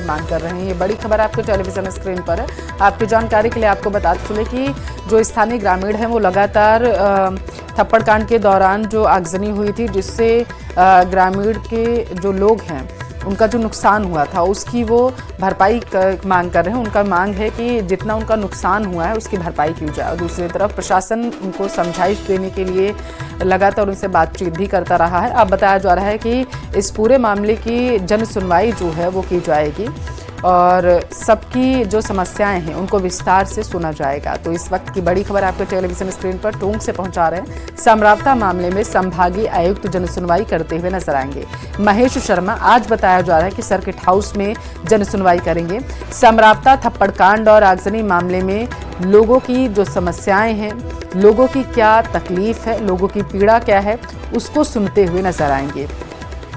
मांग कर रहे हैं। ये बड़ी खबर आपके टेलीविजन स्क्रीन पर है। आपकी जानकारी के लिए आपको बताते चले कि जो स्थानीय ग्रामीण हैं वो लगातार थप्पड़ कांड के दौरान जो आगजनी हुई थी, जिससे ग्रामीण के जो लोग हैं उनका जो नुकसान हुआ था उसकी वो भरपाई मांग कर रहे हैं। उनका मांग है कि जितना उनका नुकसान हुआ है उसकी भरपाई की जाए। और दूसरी तरफ प्रशासन उनको समझाइश देने के लिए लगातार उनसे बातचीत भी करता रहा है। अब बताया जा रहा है कि इस पूरे मामले की जन सुनवाई जो है वो की जाएगी और सबकी जो समस्याएं हैं उनको विस्तार से सुना जाएगा। तो इस वक्त की बड़ी खबर आपके टेलीविजन स्क्रीन पर टूंक से पहुंचा रहे हैं। समरावता मामले में संभागीय आयुक्त जन सुनवाई करते हुए नजर आएंगे। महेश शर्मा आज बताया जा रहा है कि सर्किट हाउस में जन सुनवाई करेंगे। समरावता थप्पड़ कांड और आगजनी मामले में लोगों की जो समस्याएं हैं, लोगों की क्या तकलीफ है, लोगों की पीड़ा क्या है, उसको सुनते हुए नजर आएंगे।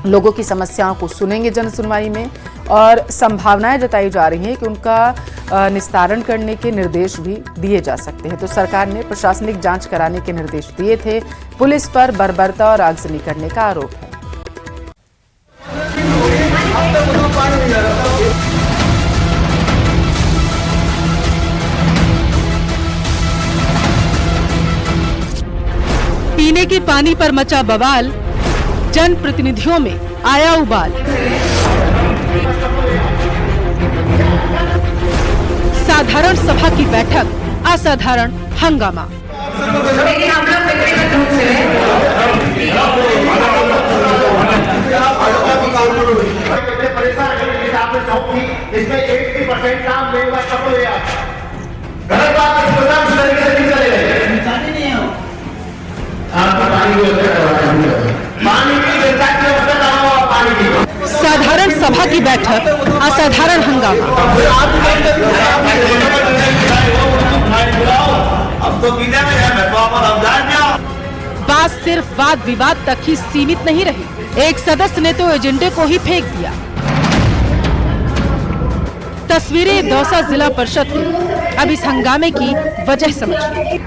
लोगों की समस्याओं को सुनेंगे जन सुनवाई में और संभावनाएं जताई जा रही हैं कि उनका निस्तारण करने के निर्देश भी दिए जा सकते हैं। तो सरकार ने प्रशासनिक जांच कराने के निर्देश दिए थे। पुलिस पर बर्बरता और आगजनी करने का आरोप है। पीने के पानी पर मचा बवाल, जनप्रतिनिधियों में आया उबाल। साधारण सभा की बैठक, असाधारण हंगामा। साधारण सभा की बैठक, असाधारण हंगामा। बात सिर्फ वाद विवाद तक ही सीमित नहीं रही। एक सदस्य ने तो एजेंडे को ही फेंक दिया। तस्वीरें दौसा जिला परिषद की। अब इस हंगामे की वजह समझिए।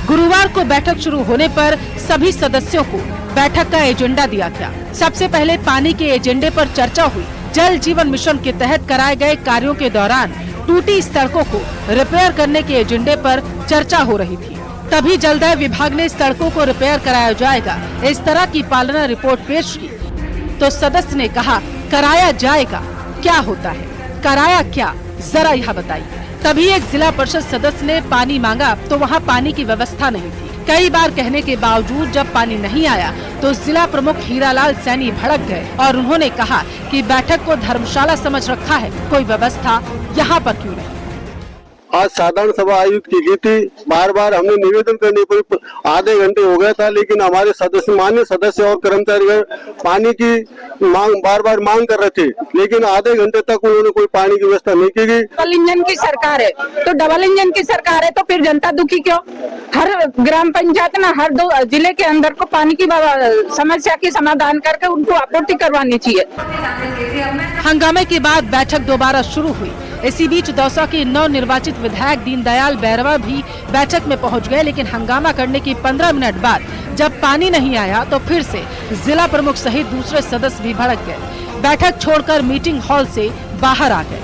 गुरुवार को बैठक शुरू होने पर सभी सदस्यों को बैठक का एजेंडा दिया गया। सबसे पहले पानी के एजेंडे पर चर्चा हुई। जल जीवन मिशन के तहत कराए गए कार्यों के दौरान टूटी सड़कों को रिपेयर करने के एजेंडे पर चर्चा हो रही थी। तभी जलदाय विभाग ने सड़कों को रिपेयर कराया जाएगा इस तरह की पालना रिपोर्ट पेश की। तो सदस्य ने कहा, कराया जाएगा, क्या होता है, कराया क्या, जरा यह बताइए। तभी एक जिला परिषद सदस्य ने पानी मांगा तो वहाँ पानी की व्यवस्था नहीं थी। कई बार कहने के बावजूद जब पानी नहीं आया तो जिला प्रमुख हीरालाल सैनी भड़क गए और उन्होंने कहा कि बैठक को धर्मशाला समझ रखा है, कोई व्यवस्था यहाँ पर क्यों नहीं। आज साधारण सभा आयुक्त की गई थी। बार बार हमने निवेदन करने पर आधे घंटे हो गया था, लेकिन हमारे सदस्य, मान्य सदस्य और कर्मचारी पानी की मांग बार बार मांग कर रहे थे, लेकिन आधे घंटे तक उन्होंने कोई पानी की व्यवस्था नहीं की गई। डबल इंजन की सरकार है तो डबल इंजन की सरकार है तो फिर जनता दुखी क्यों? हर ग्राम पंचायत ना हर 2 जिले के अंदर को पानी की समस्या की समाधान करके उनको आपूर्ति करवानी चाहिए। हंगामे के बाद बैठक दोबारा शुरू हुई। इसी बीच दौसा के नवनिर्वाचित विधायक दीनदयाल बैरवा भी बैठक में पहुंच गए, लेकिन हंगामा करने के 15 मिनट बाद जब पानी नहीं आया तो फिर से जिला प्रमुख सहित दूसरे सदस्य भी भड़क गए। बैठक छोड़कर मीटिंग हॉल से बाहर आ गए।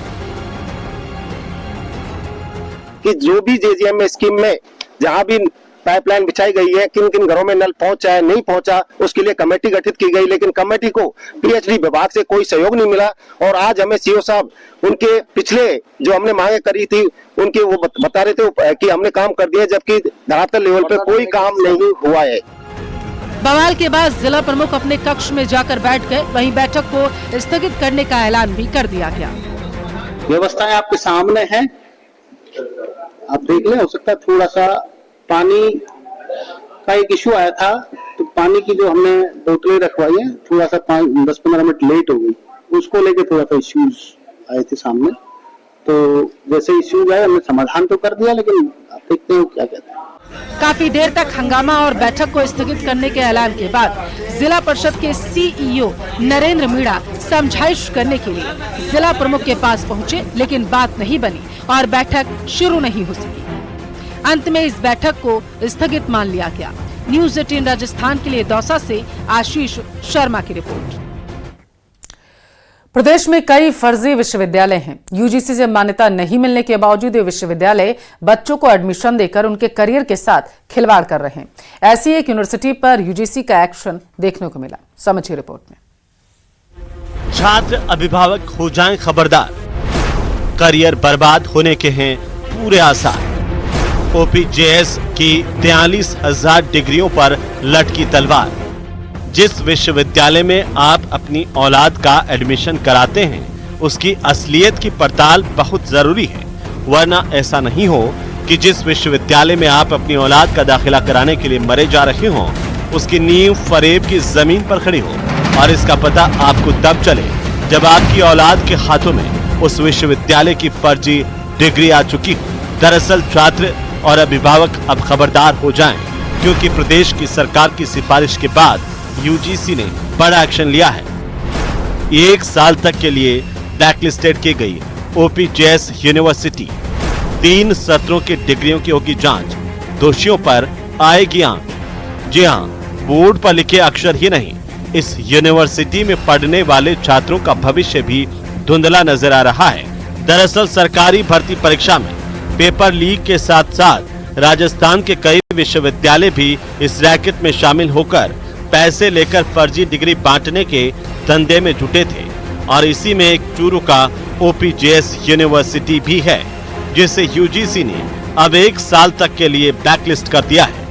कि जो भी जेजीएम स्कीम में जहाँ भी पाइपलाइन बिछाई गई है, किन किन घरों में नल पहुंचा है, नहीं पहुंचा, उसके लिए कमेटी गठित की गई, लेकिन कमेटी को पीएचडी विभाग से कोई सहयोग नहीं मिला। और आज हमें सीओ साहब उनके पिछले जो हमने मांगे करी थी उनके वो बता रहे थे कि हमने काम कर दिया, जबकि धरातल लेवल पे कोई काम नहीं हुआ है। बवाल के बाद जिला प्रमुख अपने कक्ष में जाकर बैठ गए। वहीं बैठक को स्थगित करने का ऐलान भी कर दिया गया। व्यवस्थाएं आपके सामने हैं, आप देख लें। हो सकता है थोड़ा सा पानी का एक इश्यू आया था, तो पानी की जो हमने बोतलें रखवाई है, थोड़ा सा 10-15 मिनट लेट हो गई, उसको लेके थोड़ा सा इश्यूज आए थे सामने। तो जैसे इश्यूज आए हमने समाधान तो कर दिया, लेकिन आप देखते हो क्या कहते हैं। काफी देर तक हंगामा और बैठक को स्थगित करने के ऐलान के बाद जिला परिषद के सीईओ नरेंद्र मीणा समझाइश करने के लिए जिला प्रमुख के पास पहुंचे, लेकिन बात नहीं बनी और बैठक शुरू नहीं हो सकी। अंत में इस बैठक को स्थगित मान लिया गया। न्यूज़ 18 राजस्थान के लिए दौसा से आशीष शर्मा की रिपोर्ट। प्रदेश में कई फर्जी विश्वविद्यालय हैं। यूजीसी से मान्यता नहीं मिलने के बावजूद ये विश्वविद्यालय बच्चों को एडमिशन देकर उनके करियर के साथ खिलवाड़ कर रहे हैं। ऐसी एक यूनिवर्सिटी पर यूजीसी का एक्शन देखने को मिला। समझिए रिपोर्ट में। छात्र अभिभावक हो जाएं खबरदार, करियर बर्बाद होने के हैं पूरे आसार। ओपीजेएस की 43,000 डिग्रियों पर लटकी तलवार। जिस विश्वविद्यालय में आप अपनी औलाद का एडमिशन कराते हैं उसकी असलियत की पड़ताल बहुत जरूरी है, वरना ऐसा नहीं हो कि जिस विश्वविद्यालय में आप अपनी औलाद का दाखिला कराने के लिए मरे जा रहे हों उसकी नींव फरेब की जमीन पर खड़ी हो और इसका पता आपको तब चले जब आपकी औलाद के हाथों में उस विश्वविद्यालय की फर्जी डिग्री आ चुकी हो। दरअसल छात्र और अभिभावक अब खबरदार हो जाएं, क्योंकि प्रदेश की सरकार की सिफारिश के बाद यूजीसी ने बड़ा एक्शन लिया है। 1 साल तक के लिए ब्लैकलिस्टेड की गई ओपीजेएस यूनिवर्सिटी, 3 सत्रों की डिग्रियों की होगी जांच, दोषियों पर आएगी आंच। जी हां, बोर्ड पर लिखे अक्षर ही नहीं, इस यूनिवर्सिटी में पढ़ने वाले छात्रों का भविष्य भी धुंधला नजर आ रहा है। दरअसल सरकारी भर्ती परीक्षा में पेपर लीक के साथ साथ राजस्थान के कई विश्वविद्यालय भी इस रैकेट में शामिल होकर पैसे लेकर फर्जी डिग्री बांटने के धंधे में जुटे थे और इसी में एक चूरू का ओपीजेएस यूनिवर्सिटी भी है, जिसे यूजीसी ने अब 1 साल तक के लिए ब्लैकलिस्ट कर दिया है।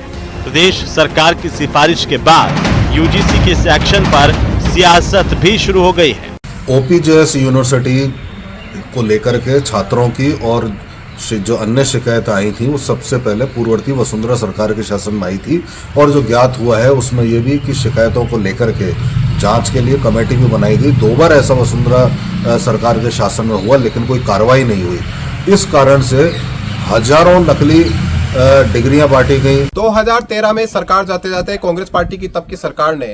प्रदेश सरकार की सिफारिश के बाद यूजीसी के इस एक्शन पर सियासत भी शुरू हो गई है। ओपीजेएस यूनिवर्सिटी को लेकर के छात्रों की और जो अन्य शिकायत आई थी वो सबसे पहले पूर्ववर्ती वसुंधरा सरकार के शासन में आई थी और जो ज्ञात हुआ है उसमें ये भी कि शिकायतों को लेकर के जांच के लिए कमेटी भी बनाई गई। 2 बार ऐसा वसुंधरा सरकार के शासन में हुआ लेकिन कोई कार्रवाई नहीं हुई। इस कारण से हजारों नकली डिग्रियां बांटी गई। 2013 में सरकार जाते जाते कांग्रेस पार्टी की तब की सरकार ने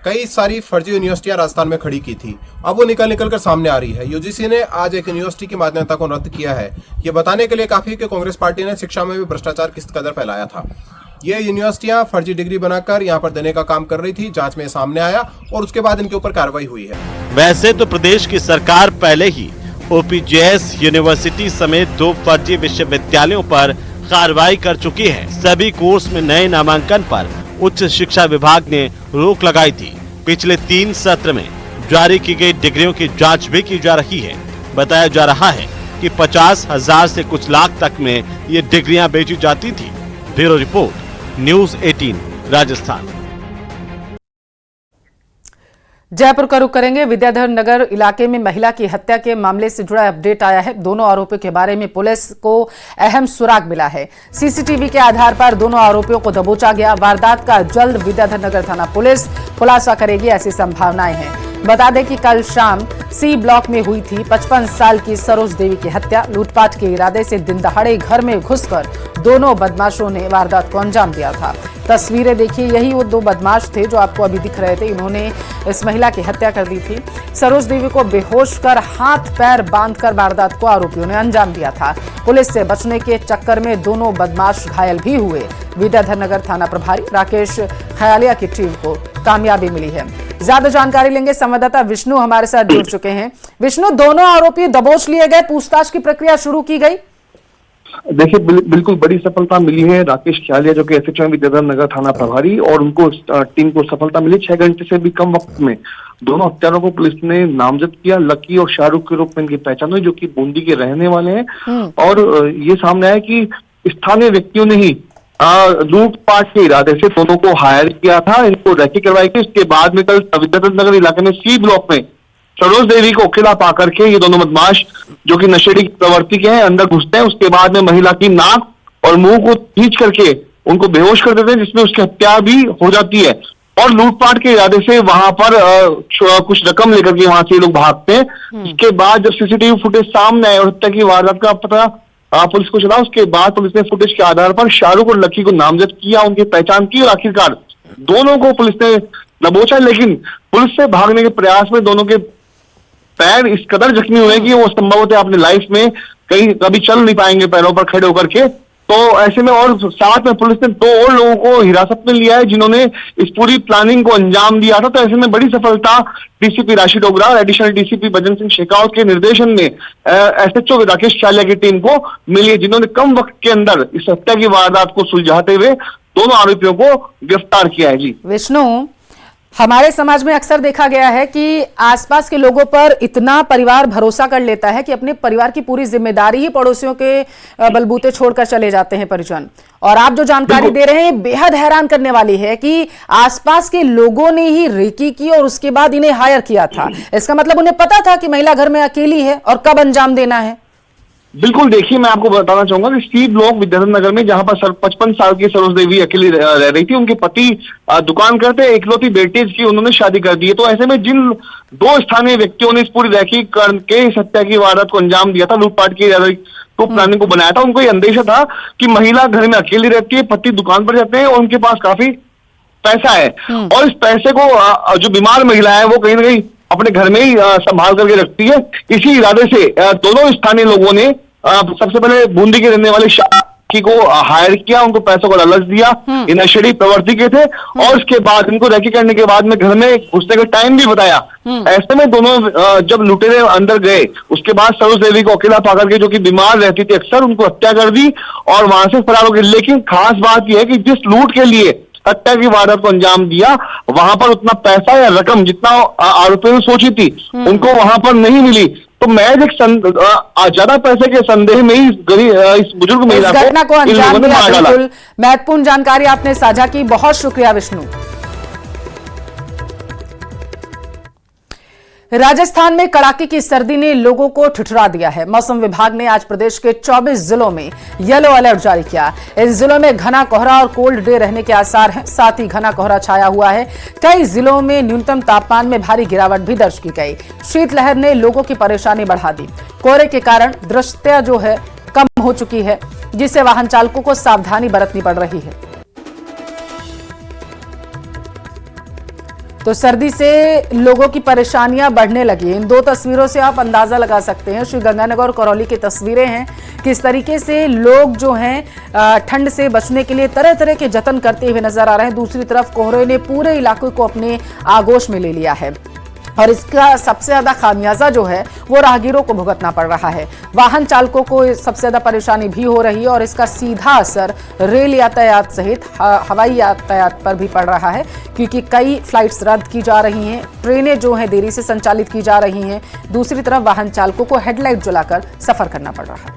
कई सारी फर्जी यूनिवर्सिटियां राजस्थान में खड़ी की थी। अब वो निकल कर सामने आ रही है। यूजीसी ने आज एक यूनिवर्सिटी की मान्यता को रद्द किया है। ये बताने के लिए काफी कि कांग्रेस पार्टी ने शिक्षा में भी भ्रष्टाचार किस कदर फैलाया था। ये यूनिवर्सिटियां फर्जी डिग्री बनाकर यहाँ पर देने का काम कर रही थी। जांच में सामने आया और उसके बाद इनके ऊपर कार्रवाई हुई है। वैसे तो प्रदेश की सरकार पहले ही ओपीजेएस यूनिवर्सिटी समेत 2 फर्जी विश्वविद्यालयों पर कार्रवाई कर चुकी है। सभी कोर्स में नए नामांकन पर उच्च शिक्षा विभाग ने रोक लगाई थी। पिछले 3 सत्र में जारी की गई डिग्रियों की जांच भी की जा रही है। बताया जा रहा है कि 50,000 से कुछ लाख तक में ये डिग्रियां बेची जाती थी। Bureau report, news 18 Rajasthan. Jaipur का रुख करेंगे। विद्याधर नगर इलाके में महिला की हत्या के मामले से जुड़ा अपडेट आया है। दोनों आरोपियों के बारे में पुलिस को अहम सुराग मिला है। सीसीटीवी के आधार पर दोनों आरोपियों को दबोचा गया। वारदात का जल्द विद्याधर नगर थाना पुलिस खुलासा करेगी, ऐसी संभावनाएं हैं। बता दें कि कल शाम सी ब्लॉक में हुई थी 55 साल की सरोज देवी की हत्या। लूटपाट के इरादे से दिन दहाड़े घर में घुसकर दोनों बदमाशों ने वारदात को अंजाम दिया था। तस्वीरें देखिए, यही वो 2 बदमाश थे जो आपको अभी दिख रहे थे। इन्होंने इस महिला की हत्या कर दी थी। सरोज देवी को बेहोश कर हाथ पैर बांधकर वारदात को आरोपियों ने अंजाम दिया था। पुलिस से बचने के चक्कर में दोनों बदमाश घायल भी हुए। विद्याधर नगर थाना प्रभारी राकेश खयालिया की टीम को कामयाबी मिली है। ज्यादा जानकारी लेंगे, संवाददाता विष्णु हमारे साथ जुड़ चुके हैं। विष्णु, दोनों आरोपी दबोच लिए गए, पूछताछ की प्रक्रिया शुरू की गई। देखिए, बिल्कुल बड़ी सफलता मिली है। राकेश खयालिया जो कि एसएचओ विद्याधर नगर थाना प्रभारी और उनको टीम को सफलता मिली। 6 घंटे से भी कम वक्त में दोनों हत्यारों को पुलिस ने नामजद किया। लकी और शाहरुख के रूप में इनकी पहचान हुई, जो कि बूंदी के रहने वाले हैं। और ये सामने आया कि स्थानीय व्यक्तियों ने ही लूटपाट के इरादे से दोनों को हायर किया था। इनको रैकी करवाई थी। उसके बाद में कल विद्याधर नगर इलाके में सी ब्लॉक में सरोज देवी को अकेला पा करके ये दोनों बदमाश जो कि नशेड़ी प्रवृत्ति के हैं अंदर घुसते हैं। उसके बाद में महिला की नाक और मुंह को खींच करके उनको बेहोश कर देते हैं, जिसमें उसकी हत्या भी हो जाती है। और लूटपाट के इरादे से वहां पर कुछ रकम लेकर के वहां से लोग भागते हैं। उसके बाद जब सीसीटीवी फुटेज सामने आए और हत्या की वारदात का पता पुलिस को चला, उसके बाद पुलिस ने फुटेज के आधार पर शाहरुख और लकी को नामजद किया, उनकी पहचान की और आखिरकार दोनों को पुलिस ने दबोचा। लेकिन पुलिस से भागने के प्रयास में दोनों के पैर इस कदर जख्मी हुए कि वो संभवतः अपने लाइफ में कभी चल नहीं पाएंगे पैरों पर खड़े होकर के। तो ऐसे में और साथ में पुलिस ने 2 और लोगों को हिरासत में लिया है जिन्होंने इस पूरी प्लानिंग को अंजाम दिया था। तो ऐसे में बड़ी सफलता डीसीपी राशि डोगरा और एडिशनल डीसीपी भजन सिंह शेखावत के निर्देशन में एसएचओ राकेश चालिया की टीम को मिली है, जिन्होंने कम वक्त के अंदर इस हत्या की वारदात को सुलझाते हुए दोनों आरोपियों को गिरफ्तार किया है। जी विष्णु, हमारे समाज में अक्सर देखा गया है कि आसपास के लोगों पर इतना परिवार भरोसा कर लेता है कि अपने परिवार की पूरी जिम्मेदारी ही पड़ोसियों के बलबूते छोड़कर चले जाते हैं परिजन। और आप जो जानकारी दे रहे हैं ये बेहद हैरान करने वाली है कि आसपास के लोगों ने ही रेकी की और उसके बाद इन्हें हायर किया था। इसका मतलब उन्हें पता था कि महिला घर में अकेली है और कब अंजाम देना है। बिल्कुल, देखिए मैं आपको बताना चाहूंगा कि सी ब्लॉक विद्याधर नगर में जहां पर 55 साल की सरोज देवी अकेली रह रही थी, उनके पति दुकान करते, इकलौती बेटी की उन्होंने शादी कर दी है। तो ऐसे में जिन 2 स्थानीय व्यक्तियों ने इस पूरी रैकी करके इस हत्या की वारदात को अंजाम दिया था, लूटपाट की तो प्लानिंग को बनाया था, उनको ये अंदेशा था कि महिला घर में अकेली रहती है, पति दुकान पर जाते हैं और उनके पास काफी पैसा है और इस पैसे को जो बीमार महिला है वो कहीं ना कहीं अपने घर में ही संभाल करके रखती है। इसी इरादे से दोनों स्थानीय लोगों ने सबसे पहले बूंदी के रहने वाले शाकी को हायर किया, उनको पैसों का लालच दिया, ये नशेड़ी प्रवृत्ति के थे और उसके बाद इनको रैकी करने के बाद में घर में घुसने का टाइम भी बताया। ऐसे में दोनों जब लुटेरे अंदर गए उसके बाद सरोज देवी को अकेला पाकर के, जो कि बीमार रहती थी अक्सर, उनको हत्या कर दी और वहां से फरार हो गए। लेकिन खास बात यह है कि जिस लूट के लिए हत्या की वारदात को अंजाम दिया वहां पर उतना पैसा या रकम जितना आरोपियों ने सोची थी उनको वहां पर नहीं मिली। तो महज एक ज्यादा पैसे के संदेह में ही इस बुजुर्ग महिला को घटना को अंजाम दिया। बिल्कुल महत्वपूर्ण जानकारी आपने साझा की, बहुत शुक्रिया विष्णु। राजस्थान में कड़ाके की सर्दी ने लोगों को ठिठुरा दिया है। मौसम विभाग ने आज प्रदेश के 24 जिलों में येलो अलर्ट जारी किया। इन जिलों में घना कोहरा और कोल्ड डे रहने के आसार हैं। साथ ही घना कोहरा छाया हुआ है। कई जिलों में न्यूनतम तापमान में भारी गिरावट भी दर्ज की गई। शीतलहर ने लोगों की परेशानी बढ़ा दी। कोहरे के कारण दृश्यता जो है कम हो चुकी है, जिससे वाहन चालकों को सावधानी बरतनी पड़ रही है। तो सर्दी से लोगों की परेशानियां बढ़ने लगी। इन 2 तस्वीरों से आप अंदाजा लगा सकते हैं। श्री गंगानगर और करौली की तस्वीरें हैं, किस तरीके से लोग जो हैं ठंड से बचने के लिए तरह तरह के जतन करते हुए नजर आ रहे हैं। दूसरी तरफ कोहरे ने पूरे इलाके को अपने आगोश में ले लिया है और इसका सबसे ज्यादा खामियाजा जो है वो राहगीरों को भुगतना पड़ रहा है। वाहन चालकों को सबसे ज्यादा परेशानी भी हो रही है और इसका सीधा असर रेल यातायात सहित हवाई यातायात पर भी पड़ रहा है, क्योंकि कई फ्लाइट्स रद्द की जा रही हैं, ट्रेनें जो हैं देरी से संचालित की जा रही हैं। दूसरी तरफ वाहन चालकों को हेडलाइट जलाकर सफर करना पड़ रहा है।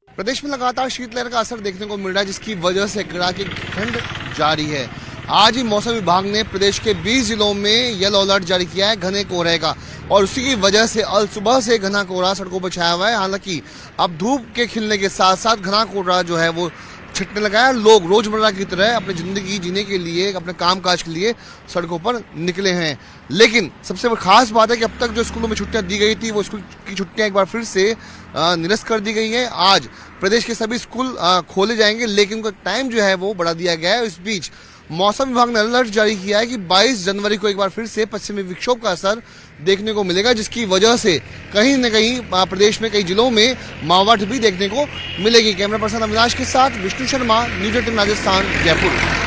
प्रदेश में लगातार शीतलहर का असर देखने को मिल रहा है, जिसकी वजह से कड़ाके की ठंड जारी है। आज ही मौसम विभाग ने प्रदेश के 20 जिलों में येलो अलर्ट जारी किया है घने कोहरे का, और उसी की वजह से अल सुबह से घना कोहरा सड़कों पर छाया हुआ है। हालांकि अब धूप के खिलने के साथ साथ घना कोहरा जो है वो छिटने लगा है। लोग रोजमर्रा की तरह अपनी जिंदगी जीने के लिए, अपने कामकाज के लिए सड़कों पर निकले हैं। लेकिन सबसे खास बात है कि अब तक जो स्कूलों में छुट्टियां दी गई थी वो स्कूल की छुट्टियां एक बार फिर से निरस्त कर दी गई हैं। आज प्रदेश के सभी स्कूल खोले जाएंगे, लेकिन उनका टाइम जो है वो बढ़ा दिया गया है। इस बीच मौसम विभाग ने अलर्ट जारी किया है कि 22 जनवरी को एक बार फिर से पश्चिमी विक्षोभ का असर देखने को मिलेगा, जिसकी वजह से कहीं न कहीं प्रदेश में कई जिलों में मावठ भी देखने को मिलेगी। कैमरा पर्सन अविनाश के साथ विष्णु शर्मा, न्यूज 18 राजस्थान, जयपुर।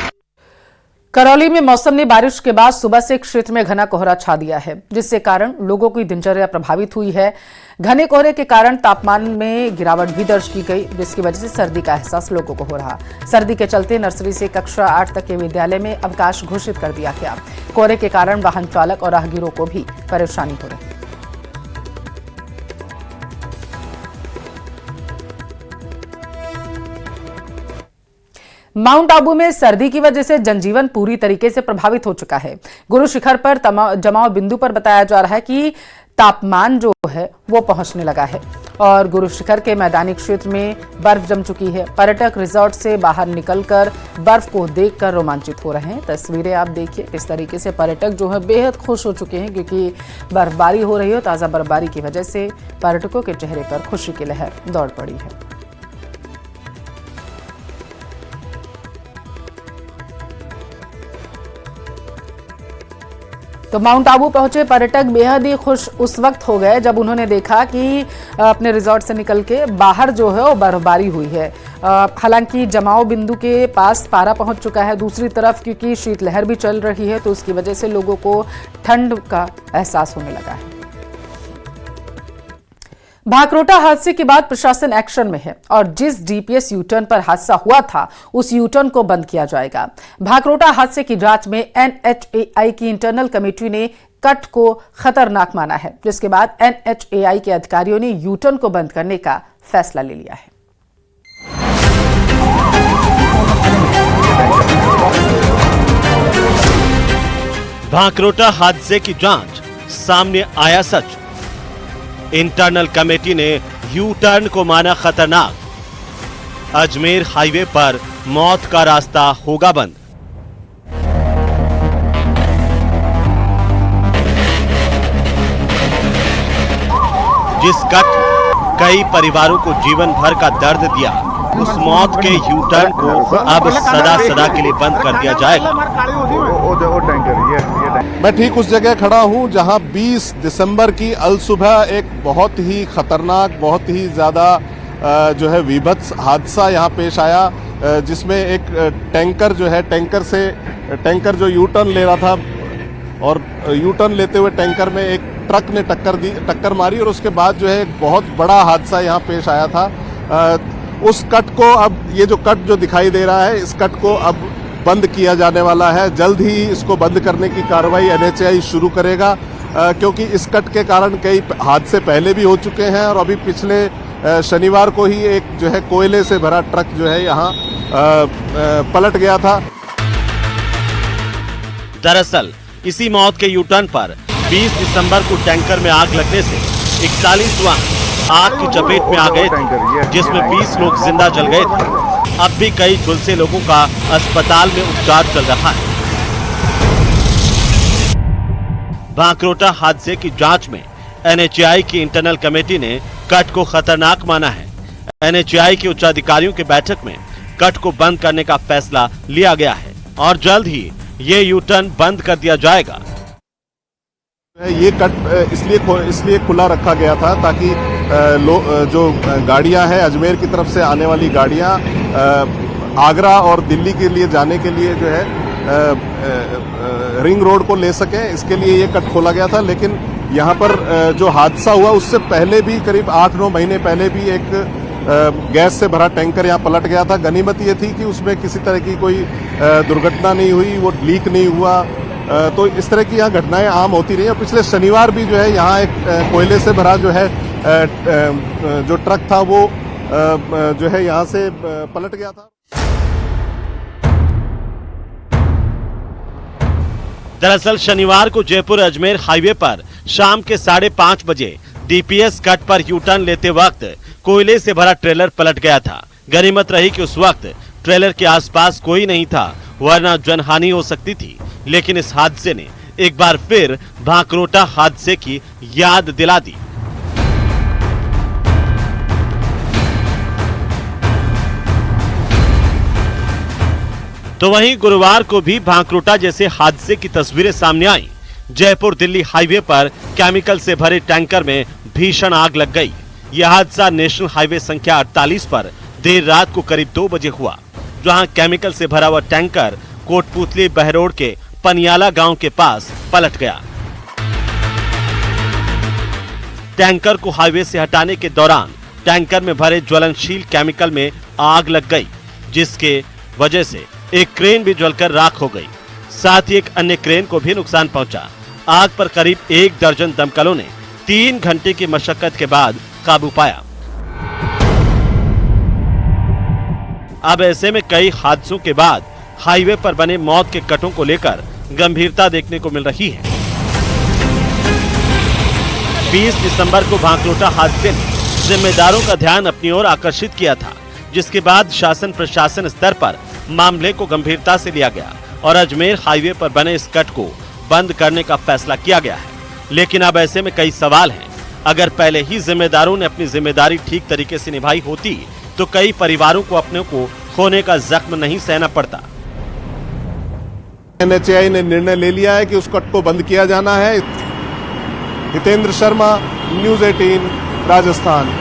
करौली में मौसम ने बारिश के बाद सुबह से क्षेत्र में घना कोहरा छा दिया है, जिससे कारण लोगों की दिनचर्या प्रभावित हुई है। घने कोहरे के कारण तापमान में गिरावट भी दर्ज की गई, जिसकी वजह से सर्दी का एहसास लोगों को हो रहा। सर्दी के चलते नर्सरी से कक्षा 8 तक के विद्यालय में अवकाश घोषित कर दिया गया। कोहरे के कारण वाहन चालक और राहगीरों को भी परेशानी हो रही है। माउंट आबू में सर्दी की वजह से जनजीवन पूरी तरीके से प्रभावित हो चुका है। गुरु शिखर पर जमाव बिंदु पर बताया जा रहा है कि तापमान जो है वो पहुंचने लगा है और गुरु शिखर के मैदानी क्षेत्र में बर्फ जम चुकी है। पर्यटक रिजॉर्ट से बाहर निकलकर बर्फ को देखकर रोमांचित हो रहे हैं। तस्वीरें आप देखिए किस तरीके से पर्यटक जो है बेहद खुश हो चुके हैं, क्योंकि बर्फबारी हो रही है। ताज़ा बर्फबारी की वजह से पर्यटकों के चेहरे पर खुशी की लहर दौड़ पड़ी है। तो माउंट आबू पहुंचे पर्यटक बेहद ही खुश उस वक्त हो गए जब उन्होंने देखा कि अपने रिजॉर्ट से निकल के बाहर जो है वो बर्फबारी हुई है। हालांकि जमाव बिंदु के पास पारा पहुंच चुका है। दूसरी तरफ क्योंकि शीतलहर भी चल रही है तो उसकी वजह से लोगों को ठंड का एहसास होने लगा है। भांकरोटा हादसे के बाद प्रशासन एक्शन में है और जिस डीपीएस यूटर्न पर हादसा हुआ था उस यूटर्न को बंद किया जाएगा। भांकरोटा हादसे की जांच में एनएचएआई की इंटरनल कमेटी ने कट को खतरनाक माना है, जिसके बाद एनएचएआई के अधिकारियों ने यूटर्न को बंद करने का फैसला ले लिया है। भांकरोटा हादसे की जांच, सामने आया सच। इंटरनल कमेटी ने यू टर्न को माना खतरनाक। अजमेर हाईवे पर मौत का रास्ता होगा बंद। जिस कट कई परिवारों को जीवन भर का दर्द दिया, उस मौत के यू टर्न को अब सदा सदा के लिए बंद कर दिया जाएगा। मैं ठीक उस जगह खड़ा हूं जहां 20 दिसंबर की अल सुबह एक बहुत ही खतरनाक, बहुत ही ज्यादा जो है विभत्स हादसा यहां पेश आया, जिसमें एक टैंकर जो है टैंकर जो यू टर्न ले रहा था और यू टर्न लेते हुए टैंकर में एक ट्रक ने टक्कर मारी और उसके बाद जो है एक बहुत बड़ा हादसा यहां पेश आया था। उस कट को अब ये जो कट जो दिखाई दे रहा है, इस कट को अब बंद किया जाने वाला है। जल्द ही इसको बंद करने की कार्रवाई एनएचएआई शुरू करेगा, क्योंकि इस कट के कारण कई हादसे पहले भी हो चुके हैं और अभी पिछले शनिवार को ही एक जो है कोयले से भरा ट्रक जो है यहाँ पलट गया था। दरअसल इसी मौत के यू टर्न पर 20 दिसंबर को टैंकर में आग लगने से 41 वाहन आग की चपेट में आ गए थे, जिसमें 20 लोग जिंदा जल गए थे। अब भी कई झुलसे लोगों का अस्पताल में उपचार चल रहा है। भांकरोटा हादसे की जांच में एनएचएआई की इंटरनल कमेटी ने कट को खतरनाक माना है। एनएचएआई के उच्चाधिकारियों की बैठक में कट को बंद करने का फैसला लिया गया है और जल्द ही ये यू टर्न बंद कर दिया जाएगा। ये कट इसलिए खुला रखा गया था ताकि जो गाड़ियां हैं अजमेर की तरफ से आने वाली गाड़ियां आगरा और दिल्ली के लिए जाने के लिए जो है रिंग रोड को ले सकें, इसके लिए ये कट खोला गया था। लेकिन यहाँ पर जो हादसा हुआ उससे पहले भी करीब 8-9 महीने पहले भी एक गैस से भरा टैंकर यहाँ पलट गया था। गनीमत ये थी कि उसमें किसी तरह की कोई दुर्घटना नहीं हुई, वो लीक नहीं हुआ। तो इस तरह की यहाँ घटनाएं आम होती रही। और पिछले शनिवार भी जो है यहाँ एक कोयले से भरा जो है जो ट्रक था वो जो है यहाँ से पलट गया था। दरअसल शनिवार को जयपुर अजमेर हाईवे पर शाम के 5:30 बजे डीपीएस कट पर यू टर्न लेते वक्त कोयले से भरा ट्रेलर पलट गया था। गनीमत रही कि उस वक्त ट्रेलर के आसपास कोई नहीं था, वरना जनहानि हो सकती थी। लेकिन इस हादसे ने एक बार फिर भांकरोटा हादसे की याद दिला दी। तो वहीं गुरुवार को भी भांकरोटा जैसे हादसे की तस्वीरें सामने आई। जयपुर दिल्ली हाईवे पर केमिकल से भरे टैंकर में भीषण आग लग गई। यह हादसा नेशनल हाईवे संख्या 48 पर देर रात को करीब 2 बजे हुआ, जहां केमिकल से भरा हुआ टैंकर कोटपुतली बहरोड के पनियाला गांव के पास पलट गया। टैंकर को हाईवे से हटाने के दौरान टैंकर में भरे ज्वलनशील केमिकल में आग लग गई, जिसके वजह से एक क्रेन भी जलकर राख हो गई। साथ ही एक अन्य क्रेन को भी नुकसान पहुंचा। आग पर करीब 1 दर्जन दमकलों ने 3 घंटे की मशक्कत के बाद काबू पाया। अब ऐसे में कई हादसों के बाद हाईवे पर बने मौत के कटों को लेकर गंभीरता देखने को मिल रही है। 20 दिसंबर को भांकरोटा हादसे ने जिम्मेदारों का ध्यान अपनी ओर आकर्षित किया था, जिसके बाद शासन प्रशासन स्तर पर मामले को गंभीरता से लिया गया और अजमेर हाईवे पर बने इस कट को बंद करने का फैसला किया गया है। लेकिन अब ऐसे में कई सवाल हैं। अगर पहले ही जिम्मेदारों ने अपनी जिम्मेदारी ठीक तरीके से निभाई होती तो कई परिवारों को अपने को खोने का जख्म नहीं सहना पड़ता। NHAI ने निर्णय ले लिया है कि उस कट को बंद किया जाना है। हितेंद्र शर्मा, न्यूज़ 18, राजस्थान।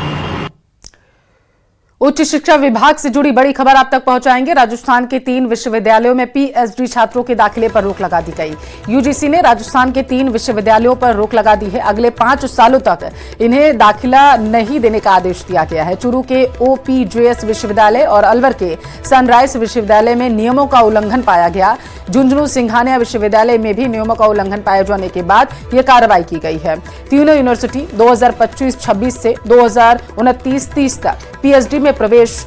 उच्च शिक्षा विभाग से जुड़ी बड़ी खबर आप तक पहुंचाएंगे। राजस्थान के 3 विश्वविद्यालयों में PhD छात्रों के दाखिले पर रोक लगा दी गई। यूजीसी ने राजस्थान के 3 विश्वविद्यालयों पर रोक लगा दी है। अगले 5 सालों तक इन्हें दाखिला नहीं देने का आदेश दिया गया है। चूरू के OPJS विश्वविद्यालय और अलवर के सनराइज विश्वविद्यालय में नियमों का उल्लंघन पाया गया। झुंझुनू सिंघानिया विश्वविद्यालय में भी नियमों का उल्लंघन पाए जाने के बाद यह कार्रवाई की गई है। तीनों यूनिवर्सिटी 2025-26 से 2029-30 तक PhD में प्रवेश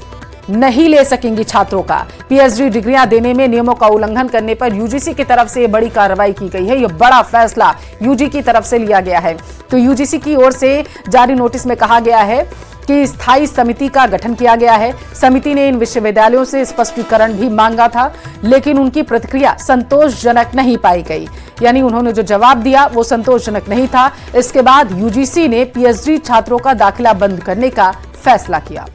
नहीं ले सकेंगी। छात्रों का PhD डिग्रियां देने में नियमों का उल्लंघन करने पर यूजीसी की तरफ से बड़ी कार्रवाई की गई है। यह बड़ा फैसला यूजी की तरफ से लिया गया है। तो यूजीसी की ओर से जारी नोटिस में कहा गया है कि स्थायी समिति का गठन किया गया है। समिति ने इन विश्वविद्यालयों से स्पष्टीकरण भी मांगा था, लेकिन उनकी प्रतिक्रिया संतोषजनक नहीं पाई गई। यानी उन्होंने जो जवाब दिया वो संतोषजनक नहीं था। इसके बाद यूजीसी ने PhD छात्रों का दाखिला बंद करने का फैसला किया।